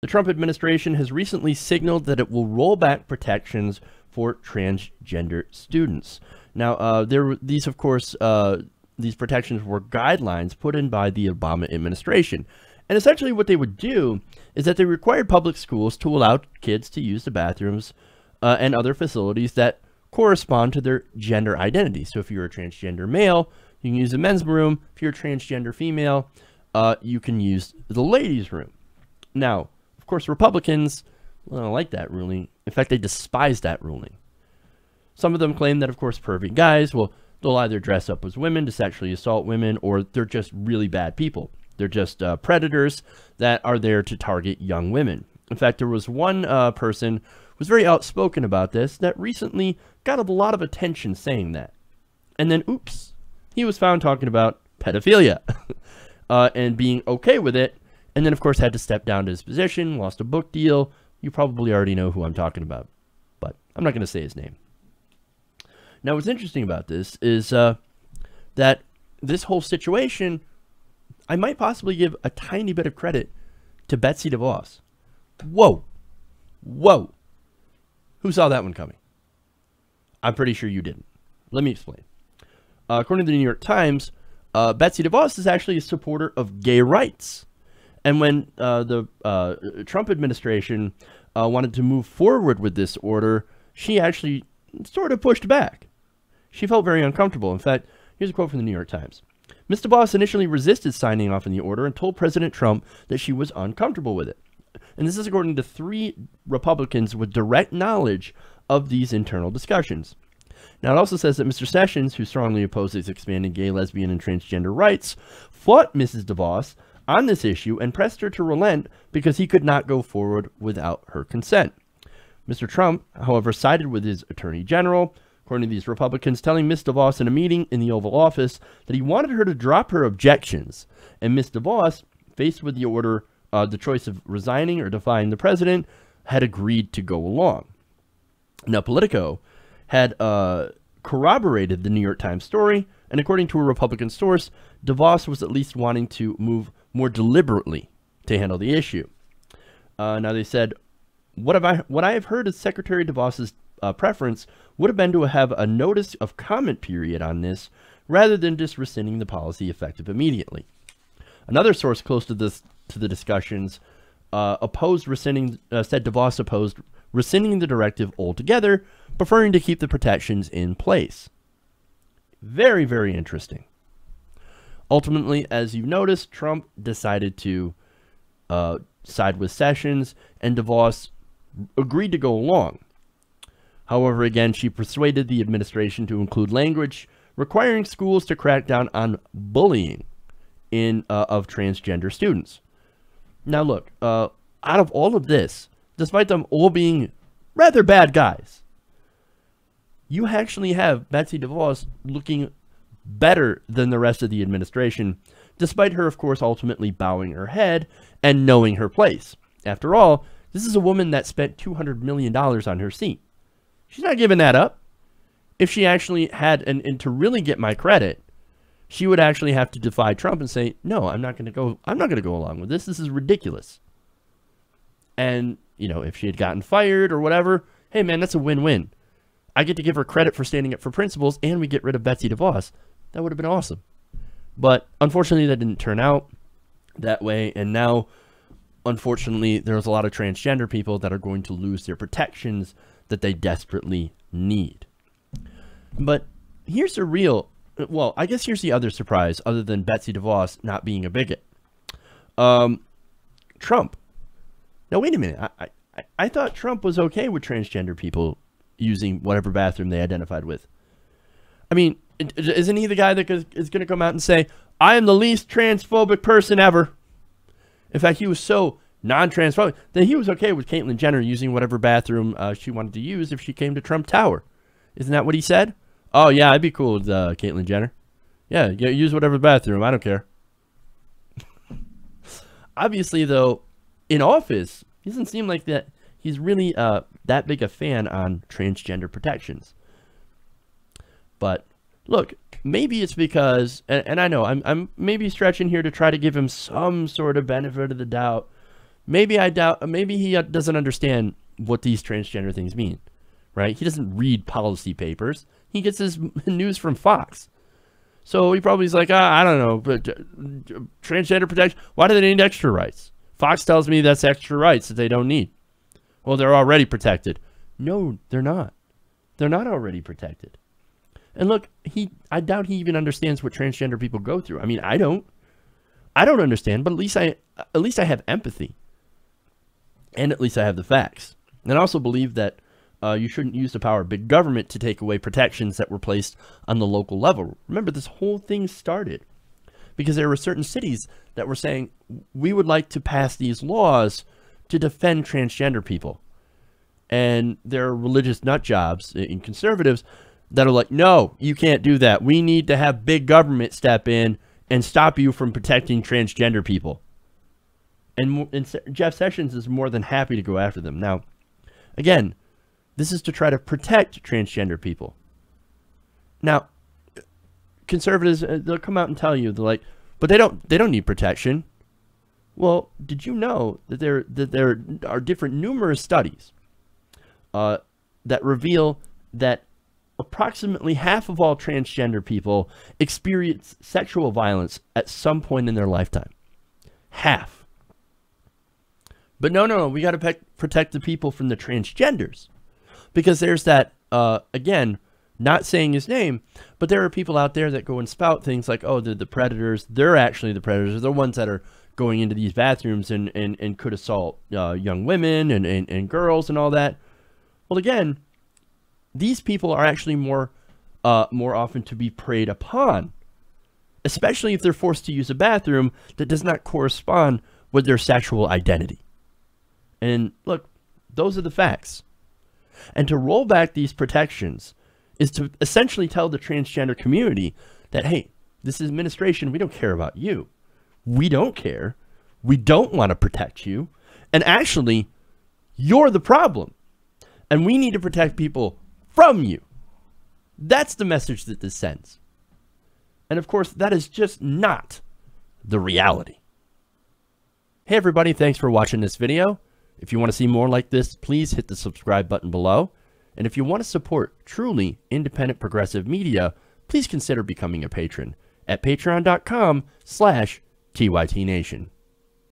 The Trump administration has recently signaled that it will roll back protections for transgender students. Now, these protections were guidelines put in by the Obama administration. And essentially what they would do is that they required public schools to allow kids to use the bathrooms and other facilities that correspond to their gender identity. So if you're a transgender male, you can use the men's room. If you're a transgender female, you can use the ladies' room. Now, of course, Republicans don't like that ruling. In fact, they despise that ruling. Some of them claim that, of course, pervy guys, well, they'll either dress up as women to sexually assault women, or they're just really bad people. They're just predators that are there to target young women. In fact, there was one person who was very outspoken about this that recently got a lot of attention saying that. And then, oops, he was found talking about pedophilia and being okay with it. And then, of course, had to step down to his position, lost a book deal. You probably already know who I'm talking about, but I'm not going to say his name. Now, what's interesting about this is that this whole situation, I might possibly give a tiny bit of credit to Betsy DeVos. Whoa. Whoa. Who saw that one coming? I'm pretty sure you didn't. Let me explain. According to the New York Times, Betsy DeVos is actually a supporter of gay rights. And when the Trump administration wanted to move forward with this order, she actually sort of pushed back. She felt very uncomfortable. In fact, here's a quote from the New York Times. Ms. DeVos initially resisted signing off on the order and told President Trump that she was uncomfortable with it. And this is according to 3 Republicans with direct knowledge of these internal discussions. Now, it also says that Mr. Sessions, who strongly opposes expanding gay, lesbian, and transgender rights, fought Mrs. DeVos on this issue and pressed her to relent because he could not go forward without her consent. Mr. Trump, however, sided with his attorney general, according to these Republicans, telling Ms. DeVos in a meeting in the Oval Office that he wanted her to drop her objections. And Ms. DeVos, faced with the order, the choice of resigning or defying the president, had agreed to go along. Now, Politico had corroborated the New York Times story, and according to a Republican source, DeVos was at least wanting to move more deliberately to handle the issue. Now, they said, what I have heard is Secretary DeVos's preference would have been to have a notice of comment period on this rather than just rescinding the policy effective immediately. Another source close to the discussions said DeVos opposed rescinding the directive altogether, preferring to keep the protections in place. Very, very interesting. Ultimately, as you've noticed, Trump decided to side with Sessions, and DeVos agreed to go along. However, again, she persuaded the administration to include language requiring schools to crack down on bullying of transgender students. Now, look, out of all of this, despite them all being rather bad guys, you actually have Betsy DeVos looking better than the rest of the administration, despite her, of course, ultimately bowing her head and knowing her place. After all, this is a woman that spent $200 million on her seat. She's not giving that up. If she actually had, and to really get my credit, she would actually have to defy Trump and say, no, I'm not going to go along with this. This is ridiculous. And, you know, if she had gotten fired or whatever, hey, man, that's a win-win. I get to give her credit for standing up for principles, and we get rid of Betsy DeVos. That would have been awesome. But unfortunately, that didn't turn out that way. And now, unfortunately, there's a lot of transgender people that are going to lose their protections that they desperately need. But here's the real, well, I guess here's the other surprise, other than Betsy DeVos not being a bigot. Trump. Now, wait a minute. I thought Trump was okay with transgender people using whatever bathroom they identified with. I mean, isn't he the guy that is going to come out and say, I am the least transphobic person ever? In fact, he was so non-transphobic that he was okay with Caitlyn Jenner using whatever bathroom she wanted to use if she came to Trump Tower. Isn't that what he said? Oh, yeah, I'd be cool with Caitlyn Jenner. Yeah, use whatever bathroom. I don't care. Obviously, though, in office, he doesn't seem like that. He's really that big a fan on transgender protections. But look, maybe it's because, and I know I'm maybe stretching here to try to give him some sort of benefit of the doubt, maybe I doubt, maybe he doesn't understand what these transgender things mean, right? He doesn't read policy papers. He gets his news from Fox. So he probably is like, I don't know, but transgender protection, why do they need extra rights? Fox tells me that's extra rights that they don't need. Well, they're already protected. No, they're not. They're not already protected. And look, I doubt he even understands what transgender people go through. I mean, I don't understand, but at least I have empathy. And at least I have the facts. And I also believe that you shouldn't use the power of big government to take away protections that were placed on the local level. Remember, this whole thing started because there were certain cities that were saying, we would like to pass these laws to defend transgender people. And there are religious nut jobs in conservatives that are like, no, you can't do that. We need to have big government step in and stop you from protecting transgender people. And Jeff Sessions is more than happy to go after them. Now, again, this is to try to protect transgender people. Now, conservatives, they'll come out and tell you, they're like, but they don't need protection. Well, did you know that there are different numerous studies that reveal that approximately half of all transgender people experience sexual violence at some point in their lifetime. Half. But no, we got to protect the people from the transgenders. Because there's that, again, not saying his name, but there are people out there that go and spout things like, oh, they're the predators. They're actually the predators. They're the ones that are going into these bathrooms and could assault young women and girls and all that. Well, again, these people are actually more often to be preyed upon, especially if they're forced to use a bathroom that does not correspond with their sexual identity. And look, those are the facts. And to roll back these protections is to essentially tell the transgender community that, hey, this administration, we don't care about you. We don't care. We don't want to protect you. And actually, you're the problem. And we need to protect people from you. That's the message that this sends. And of course, that is just not the reality. Hey everybody, thanks for watching this video. If you want to see more like this, please hit the subscribe button below. And if you want to support truly independent progressive media, please consider becoming a patron at patreon.com/TYTNation.